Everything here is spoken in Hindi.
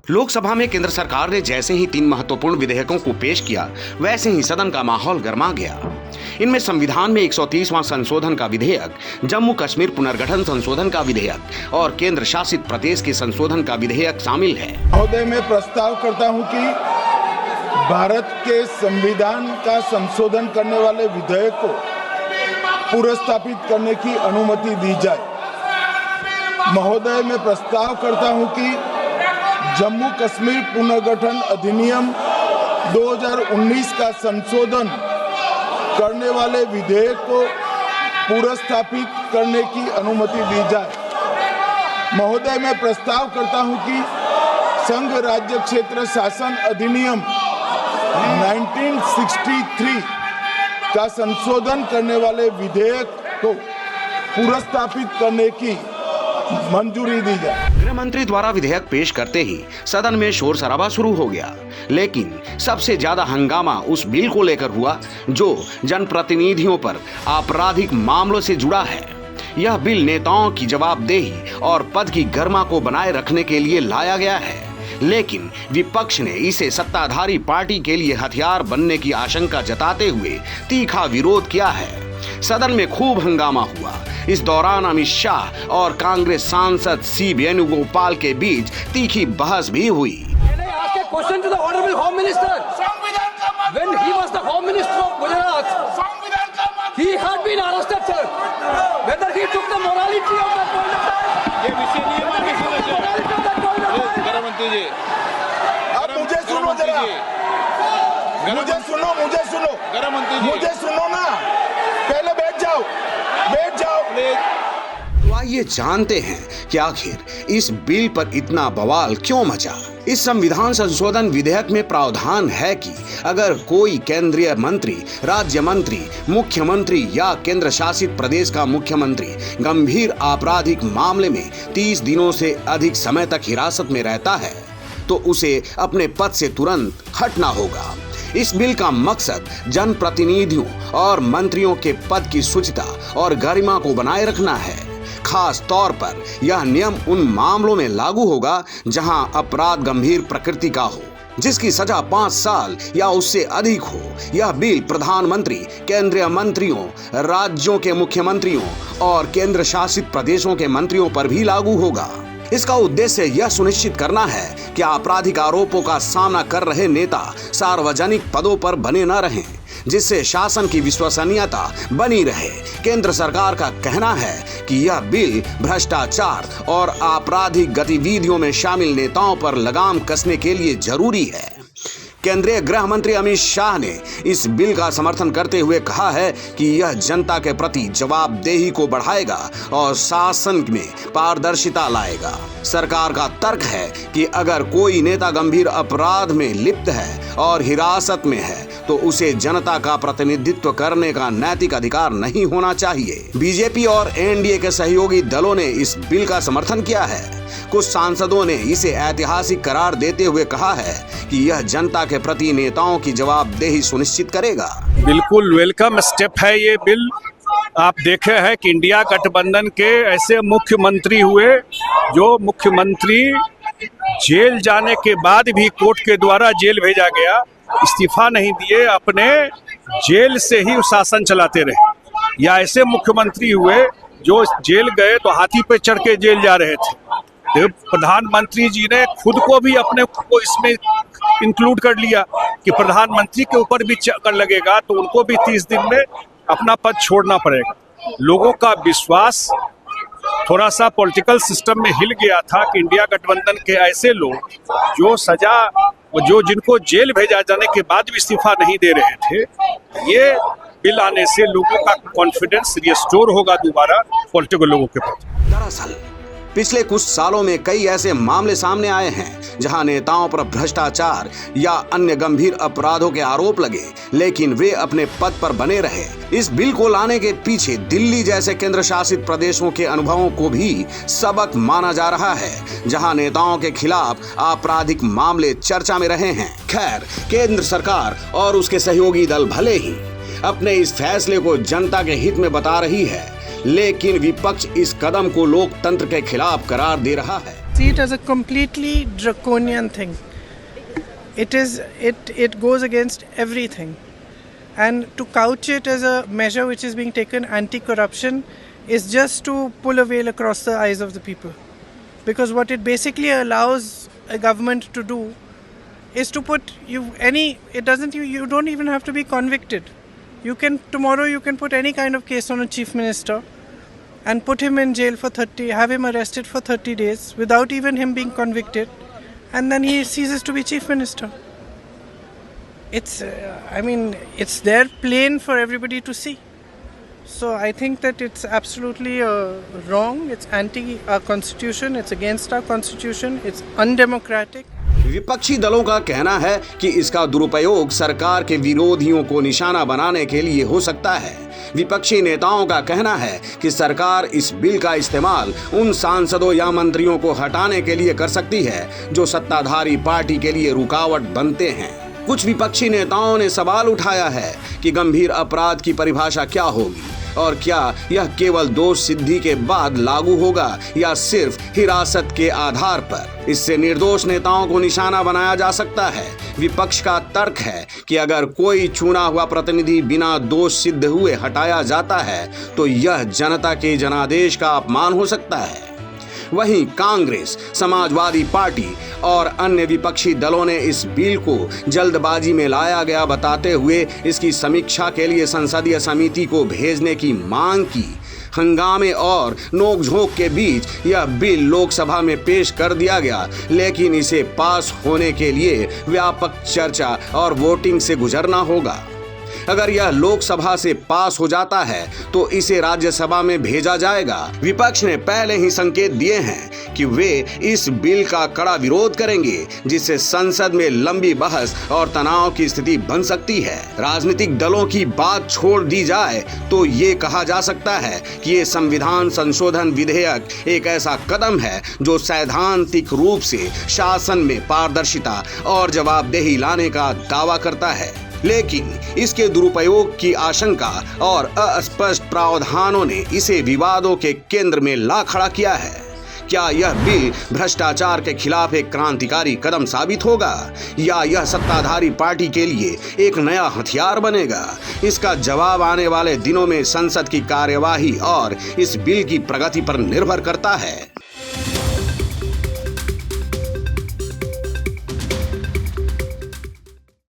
लोकसभा में केंद्र सरकार ने जैसे ही 3 महत्वपूर्ण विधेयकों को पेश किया, वैसे ही सदन का माहौल गर्मा गया। इनमें संविधान में 130वां संशोधन का विधेयक, जम्मू कश्मीर पुनर्गठन संशोधन का विधेयक और केंद्र शासित प्रदेश के संशोधन का विधेयक शामिल है। महोदय, मैं प्रस्ताव करता हूं कि भारत के संविधान का संशोधन करने वाले विधेयक को पुनर्स्थापित करने की अनुमति दी जाए। महोदय, मैं प्रस्ताव करता हूं कि जम्मू कश्मीर पुनर्गठन अधिनियम 2019 का संशोधन करने वाले विधेयक को पुनर्स्थापित करने की अनुमति दी जाए। महोदय, मैं प्रस्ताव करता हूं कि संघ राज्य क्षेत्र शासन अधिनियम 1963 का संशोधन करने वाले विधेयक को पुनर्स्थापित करने की मंजूरी दी जाए। गृह मंत्री द्वारा विधेयक पेश करते ही सदन में शोर शराबा शुरू हो गया, लेकिन सबसे ज्यादा हंगामा उस बिल को लेकर हुआ जो जनप्रतिनिधियों पर आपराधिक मामलों से जुड़ा है। यह बिल नेताओं की जवाबदेही और पद की गरिमा को बनाए रखने के लिए लाया गया है, लेकिन विपक्ष ने इसे सत्ताधारी पार्टी के लिए हथियार बनने की आशंका जताते हुए तीखा विरोध किया है। सदन में खूब हंगामा हुआ। इस दौरान अमित शाह और कांग्रेस सांसद सी वेणुगोपाल के बीच तीखी बहस भी हुई। Question to the Honorable Home Minister. When he was the Home Minister of Gujarat, he had been arrested, sir. Whether he took the morality of that point of time. ये विषय नहीं है, morality of that point of time. गृह मंत्री जी, अब मुझे सुनो जरा, मुझे सुनो, गृह मंत्री जी, मुझे सुनो ना, पहले बैठ जाओ। तो आइए जानते हैं कि आखिर इस बिल पर इतना बवाल क्यों मचा। इस संविधान संशोधन विधेयक में प्रावधान है कि अगर कोई केंद्रीय मंत्री, राज्य मंत्री, मुख्यमंत्री या केंद्र शासित प्रदेश का मुख्यमंत्री गंभीर आपराधिक मामले में 30 दिनों से अधिक समय तक हिरासत में रहता है, तो उसे अपने पद से तुरंत हटना होगा। इस बिल का मकसद जनप्रतिनिधियों और मंत्रियों के पद की शुचिता और गरिमा को बनाए रखना है। खास तौर पर यह नियम उन मामलों में लागू होगा जहां अपराध गंभीर प्रकृति का हो, जिसकी सजा 5 साल या उससे अधिक हो। यह बिल प्रधानमंत्री, केंद्रीय मंत्रियों, राज्यों के मुख्यमंत्रियों और केंद्र शासित प्रदेशों के मंत्रियों पर भी लागू होगा। इसका उद्देश्य यह सुनिश्चित करना है कि आपराधिक आरोपों का सामना कर रहे नेता सार्वजनिक पदों पर बने न रहें, जिससे शासन की विश्वसनीयता बनी रहे। केंद्र सरकार का कहना है कि यह बिल भ्रष्टाचार और आपराधिक गतिविधियों में शामिल नेताओं पर लगाम कसने के लिए जरूरी है। केंद्रीय गृह मंत्री अमित शाह ने इस बिल का समर्थन करते हुए कहा है कि यह जनता के प्रति जवाबदेही को बढ़ाएगा और शासन में पारदर्शिता लाएगा। सरकार का तर्क है कि अगर कोई नेता गंभीर अपराध में लिप्त है और हिरासत में है, तो उसे जनता का प्रतिनिधित्व करने का नैतिक अधिकार नहीं होना चाहिए। बीजेपी और एनडीए के सहयोगी दलों ने इस बिल का समर्थन किया है। कुछ सांसदों ने इसे ऐतिहासिक करार देते हुए कहा है कि यह जनता के प्रति नेताओं की जवाबदेही सुनिश्चित करेगा। बिल्कुल वेलकम स्टेप है ये बिल। आप देखे हैं कि इंडिया गठबंधन के ऐसे मुख्यमंत्री हुए जो मुख्यमंत्री जेल जाने के बाद भी कोर्ट के द्वारा जेल भेजा गया, इस्तीफा नहीं दिए, अपने जेल से ही शासन चलाते रहे। या ऐसे मुख्यमंत्री हुए जो जेल गए तो हाथी पे चढ़ के जेल जा रहे थे। तो प्रधानमंत्री जी ने खुद को भी अपने को इसमें इंक्लूड कर लिया कि प्रधानमंत्री के ऊपर भी चक्कर लगेगा तो उनको भी 30 दिन में अपना पद छोड़ना पड़ेगा। लोगों का विश्वास थोड़ा सा पॉलिटिकल सिस्टम में हिल गया था कि इंडिया गठबंधन के ऐसे लोग जो जिनको जेल भेजा जाने के बाद भी इस्तीफा नहीं दे रहे थे, ये बिल आने से लोगों का कॉन्फिडेंस रिस्टोर होगा दोबारा पॉलिटिकल लोगों के प्रति। दरअसल पिछले कुछ सालों में कई ऐसे मामले सामने आए हैं जहां नेताओं पर भ्रष्टाचार या अन्य गंभीर अपराधों के आरोप लगे, लेकिन वे अपने पद पर बने रहे। इस बिल को लाने के पीछे दिल्ली जैसे केंद्र शासित प्रदेशों के अनुभवों को भी सबक माना जा रहा है, जहां नेताओं के खिलाफ आपराधिक मामले चर्चा में रहे हैं। खैर, केंद्र सरकार और उसके सहयोगी दल भले ही अपने इस फैसले को जनता के हित में बता रही है, लेकिन विपक्ष इस कदम को लोकतंत्र के खिलाफ करार दे रहा है। see it as a completely draconian thing. It goes against everything, and to couch it as a measure which is being taken anti-corruption is just to pull a veil across the eyes of the people, because what it basically allows a government to do is to put you don't even have to be convicted. Tomorrow you can put any kind of case on a chief minister and put him in jail for have him arrested for 30 days without even him being convicted, and then he ceases to be chief minister. It's there plain for everybody to see. So I think that it's absolutely wrong. It's anti our constitution, it's against our constitution, it's undemocratic. विपक्षी दलों का कहना है कि इसका दुरुपयोग सरकार के विरोधियों को निशाना बनाने के लिए हो सकता है। विपक्षी नेताओं का कहना है कि सरकार इस बिल का इस्तेमाल उन सांसदों या मंत्रियों को हटाने के लिए कर सकती है जो सत्ताधारी पार्टी के लिए रुकावट बनते हैं। कुछ विपक्षी नेताओं ने सवाल उठाया है कि गंभीर अपराध की परिभाषा क्या होगी और क्या यह केवल दोष सिद्धि के बाद लागू होगा या सिर्फ हिरासत के आधार पर। इससे निर्दोष नेताओं को निशाना बनाया जा सकता है। विपक्ष का तर्क है कि अगर कोई चुना हुआ प्रतिनिधि बिना दोष सिद्ध हुए हटाया जाता है तो यह जनता के जनादेश का अपमान हो सकता है। वहीं कांग्रेस, समाजवादी पार्टी और अन्य विपक्षी दलों ने इस बिल को जल्दबाजी में लाया गया बताते हुए इसकी समीक्षा के लिए संसदीय समिति को भेजने की मांग की। हंगामे और नोकझोंक के बीच यह बिल लोकसभा में पेश कर दिया गया, लेकिन इसे पास होने के लिए व्यापक चर्चा और वोटिंग से गुजरना होगा। अगर यह लोकसभा से पास हो जाता है तो इसे राज्यसभा में भेजा जाएगा। विपक्ष ने पहले ही संकेत दिए हैं कि वे इस बिल का कड़ा विरोध करेंगे, जिससे संसद में लंबी बहस और तनाव की स्थिति बन सकती है। राजनीतिक दलों की बात छोड़ दी जाए तो ये कहा जा सकता है कि ये संविधान संशोधन विधेयक एक ऐसा कदम है जो सैद्धांतिक रूप से शासन में पारदर्शिता और जवाबदेही लाने का दावा करता है, लेकिन इसके दुरुपयोग की आशंका और अस्पष्ट प्रावधानों ने इसे विवादों के केंद्र में ला खड़ा किया है। क्या यह बिल भ्रष्टाचार के खिलाफ एक क्रांतिकारी कदम साबित होगा या यह सत्ताधारी पार्टी के लिए एक नया हथियार बनेगा? इसका जवाब आने वाले दिनों में संसद की कार्यवाही और इस बिल की प्रगति पर निर्भर करता है।